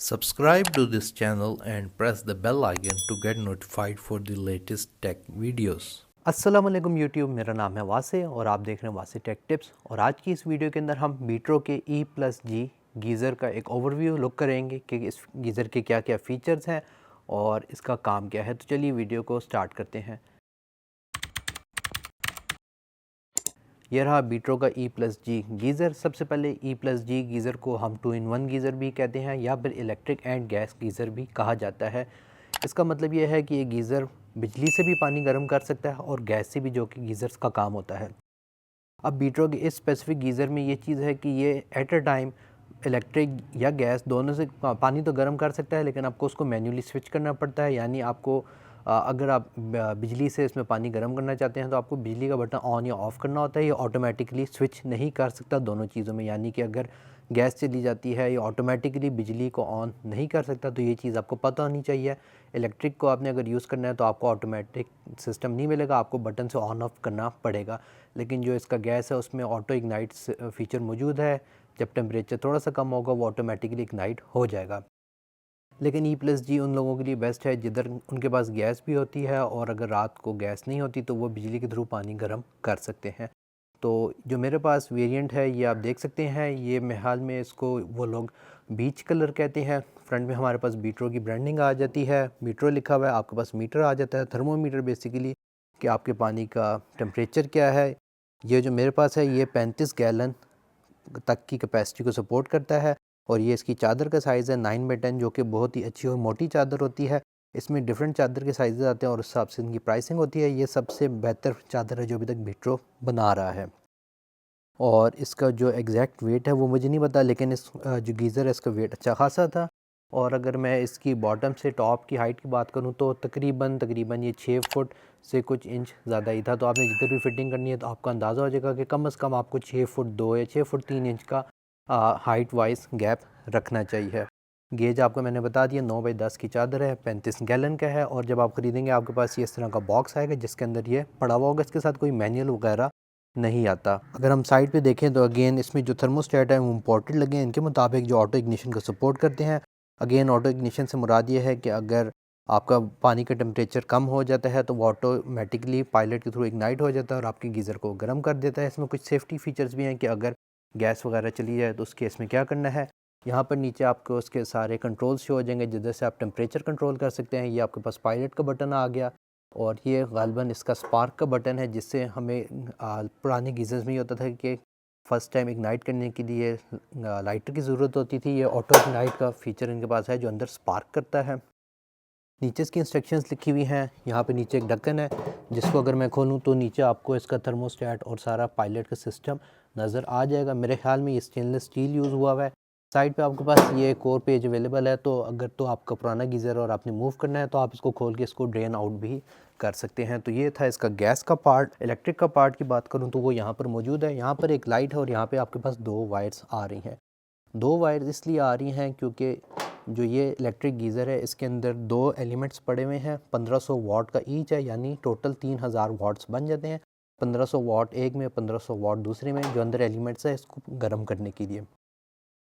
Subscribe to this channel and press the bell icon to get notified for the latest tech videos. अस्सलाम वालेकुम YouTube, मेरा नाम है वासे और आप देख रहे हैं वासे टेक टिप्स। और आज की इस वीडियो के अंदर हम बीट्रो के E+G गीज़र का एक ओवरव्यू लुक करेंगे कि इस गीज़र के क्या क्या फ़ीचर्स हैं और इसका काम क्या है। तो चलिए वीडियो को स्टार्ट करते हैं। यह रहा बीट्रो का E+G गीज़र। सबसे पहले E+G गीज़र को हम 2-in-1 गीज़र भी कहते हैं या फिर इलेक्ट्रिक एंड गैस गीज़र भी कहा जाता है। इसका मतलब यह है कि ये गीज़र बिजली से भी पानी गर्म कर सकता है और गैस से भी, जो कि गीज़र्स का काम होता है। अब बीट्रो के इस स्पेसिफिक गीज़र में ये चीज़ है कि ये एट अ टाइम इलेक्ट्रिक या गैस दोनों से पानी तो गर्म कर सकता है, लेकिन आपको उसको मैन्युअली स्विच करना पड़ता है। यानी आपको अगर आप बिजली से इसमें पानी गर्म करना चाहते हैं तो आपको बिजली का बटन ऑन या ऑफ़ करना होता है। ये ऑटोमेटिकली स्विच नहीं कर सकता दोनों चीज़ों में, यानी कि अगर गैस चली जाती है ये ऑटोमेटिकली बिजली को ऑन नहीं कर सकता। तो ये चीज़ आपको पता होनी चाहिए। इलेक्ट्रिक को आपने अगर यूज़ करना है तो आपको ऑटोमेटिक सिस्टम नहीं मिलेगा, आपको बटन से ऑन ऑफ़ करना पड़ेगा। लेकिन जो इसका गैस है उसमें ऑटो इग्नाइट फ़ीचर मौजूद है। जब टेम्परेचर थोड़ा सा कम होगा वो ऑटोमेटिकली इग्नाइट हो जाएगा। लेकिन E+G उन लोगों के लिए बेस्ट है जिधर उनके पास गैस भी होती है और अगर रात को गैस नहीं होती तो वो बिजली के थ्रू पानी गर्म कर सकते हैं। तो जो मेरे पास वेरिएंट है ये आप देख सकते हैं। ये हाल में इसको वो लोग बीच कलर कहते हैं। फ्रंट में हमारे पास बीट्रो की ब्रांडिंग आ जाती है, बीट्रो लिखा हुआ है। आपके पास मीटर आ जाता है, थर्मोमीटर बेसिकली, कि आपके पानी का टेम्परेचर क्या है। ये जो मेरे पास है ये 35 गैलन तक की कैपेसिटी को सपोर्ट करता है। और ये इसकी चादर का साइज़ है 9/10, जो कि बहुत ही अच्छी और मोटी चादर होती है। इसमें डिफरेंट चादर के साइज़ आते हैं और उस हिसाब से इनकी प्राइसिंग होती है। ये सबसे बेहतर चादर है जो अभी तक बीट्रो बना रहा है। और इसका जो एग्जैक्ट वेट है वो मुझे नहीं पता, लेकिन इस जो गीज़र है इसका वेट अच्छा खासा था। और अगर मैं इसकी बॉटम से टॉप की हाइट की बात करूं तो तकरीबन ये 6 फुट से कुछ इंच ज़्यादा ही था। तो आपने जिधर भी फिटिंग करनी है तो आपका अंदाज़ा हो जाएगा कि कम से कम आपको 6 फुट 2 या 6 फुट 3 इंच का हाइट वाइज गैप रखना चाहिए। गेज आपको मैंने बता दिया, 9/10 की चादर है, 35 गैलन का है। और जब आप ख़रीदेंगे आपके पास ये इस तरह का बॉक्स आएगा जिसके अंदर ये पड़ा हुआ होगा। इसके साथ कोई मैनुअल वगैरह नहीं आता। अगर हम साइड पे देखें तो अगेन इसमें जो थर्मोस्टेट है वो इम्पोर्टेड लगे हैं। इनके मुताबिक जो ऑटो इग्निशन को सपोर्ट करते हैं। अगेन ऑटो इग्निशन से मुराद ये है कि अगर आपका पानी का टेम्परेचर कम हो जाता है तो वो ऑटोमेटिकली पायलट के थ्रू इग्नाइट हो जाता है और आपके गीज़र को गर्म कर देता है। इसमें कुछ सेफ्टी फीचर्स भी हैं कि अगर गैस वगैरह चली जाए तो उस केस में क्या करना है। यहाँ पर नीचे आपको उसके सारे कंट्रोल्स शो हो जाएंगे जिधर से आप टेम्परेचर कंट्रोल कर सकते हैं। ये आपके पास पायलट का बटन आ गया और ये गालिबन इसका स्पार्क का बटन है, जिससे हमें पुराने गीज़र्स में ये होता था कि फ़र्स्ट टाइम इग्नाइट करने के लिए लाइटर की ज़रूरत होती थी। ये ऑटो इग्नाइट का फ़ीचर इनके पास है जो अंदर स्पार्क करता है। नीचे इसकी इंस्ट्रक्शंस लिखी हुई हैं। यहाँ पे नीचे एक ढक्कन है जिसको अगर मैं खोलूँ तो नीचे आपको इसका थर्मोस्टेट और सारा पायलट का सिस्टम नज़र आ जाएगा। मेरे ख्याल में ये स्टेनलेस स्टील यूज़ हुआ है। साइड पे आपके पास ये एक और पेज अवेलेबल है। तो अगर तो आपका पुराना गीज़र और आपने मूव करना है तो आप इसको खोल के इसको ड्रेन आउट भी कर सकते हैं। तो ये था इसका गैस का पार्ट। इलेक्ट्रिक का पार्ट की बात करूँ तो वो यहाँ पर मौजूद है। यहाँ पर एक लाइट है और यहाँ पर आपके पास 2 वायर्स आ रही हैं। 2 वायर्स इसलिए आ रही हैं क्योंकि जो ये इलेक्ट्रिक गीज़र है इसके अंदर 2 एलिमेंट्स पड़े हुए हैं। 1500 वाट का ईच है, यानी टोटल 3000 वाट्स बन जाते हैं। 1500 वाट एक में, 1500 वाट दूसरे में, जो अंदर एलिमेंट्स है इसको गर्म करने के लिए।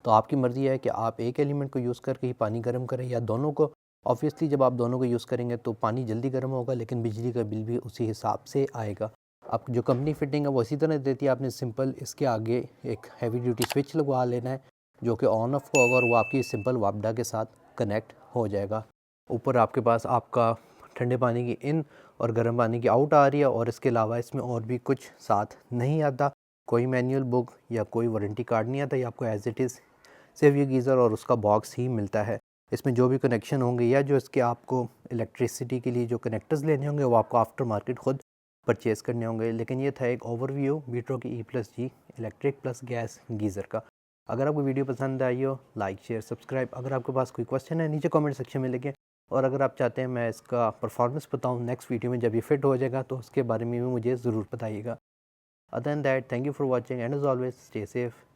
तो आपकी मर्ज़ी है कि आप एक एलिमेंट को यूज़ करके ही पानी गर्म करें या दोनों को। ऑब्वियसली जब आप दोनों को यूज़ करेंगे तो पानी जल्दी गर्म होगा, लेकिन बिजली का बिल भी उसी हिसाब से आएगा। आप जो कंपनी फिटिंग है वो इसी तरह देती है। आपने सिंपल इसके आगे एक हैवी ड्यूटी स्विच लगवा लेना है जो कि ऑन ऑफ होगा और वो आपकी सिंपल वापडा के साथ कनेक्ट हो जाएगा। ऊपर आपके पास आपका ठंडे पानी की इन और गर्म पानी की आउट आ रही है। और इसके अलावा इसमें और भी कुछ साथ नहीं आता। कोई मैनुअल बुक या कोई वारंटी कार्ड नहीं आता। ये आपको एज इट इज़ सिर्फ ये गीज़र और उसका बॉक्स ही मिलता है। इसमें जो भी कनेक्शन होंगे या जो इसके आपको इलेक्ट्रिसिटी के लिए जो कनेक्टर्स लेने होंगे वो आपको आफ्टर मार्केट खुद परचेज़ करने होंगे। लेकिन ये था एक ओवरव्यू बीट्रो की E+G electric plus gas geyser का। अगर आपको वीडियो पसंद आई हो लाइक शेयर सब्सक्राइब। अगर आपके पास कोई क्वेश्चन है नीचे कमेंट सेक्शन में लिखें। और अगर आप चाहते हैं मैं इसका परफॉर्मेंस बताऊं नेक्स्ट वीडियो में जब ये फिट हो जाएगा तो उसके बारे में भी मुझे ज़रूर बताइएगा। Other than that, thank you for watching and as always stay safe.